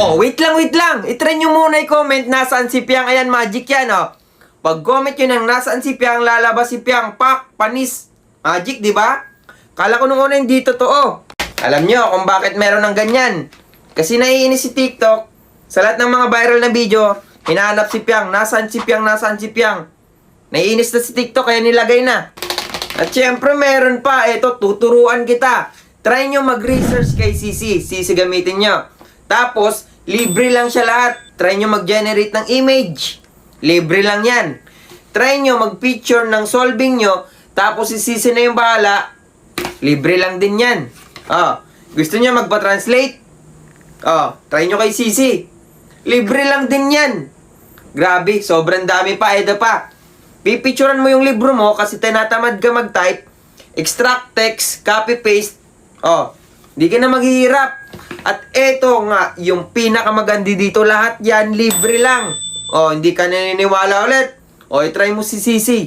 Oh, wait lang, wait lang. I-try nyo muna i-comment nasaan si Piang. Ayan, magic yan, oh. Pag-comment nyo ng nasaan si Piang, lalabas si Piang. Pak, panis. Magic, di ba? Kala ko nung una hindi totoo. Alam nyo kung bakit meron ng ganyan. Kasi naiinis si TikTok. Sa lahat ng mga viral na video, hinahanap si Piang. Nasaan si Piang, nasaan si Piang. Naiinis na si TikTok, kaya nilagay na. At syempre, meron pa. Ito, tuturuan kita. Try nyo mag-research kay Sisi. Sisi gamitin nyo. Tapos, libre lang siya lahat. Try nyo mag-generate ng image. Libre lang yan. Try nyo mag-picture ng solving nyo. Tapos, si Sisi na yung bahala. Libre lang din yan. Oh, gusto nyo magpa-translate? Oh, try nyo kay Sisi. Libre lang din yan. Grabe, sobrang dami pa. Ito pa. Pipicturean mo yung libro mo kasi tinatamad ka mag-type. Extract text, copy-paste. Oh, di ka na maghihirap. At eto nga, yung pinakamagandi dito, lahat yan, libre lang. Oh, hindi ka naniniwala ulit. Oh, i-try mo si Sisi.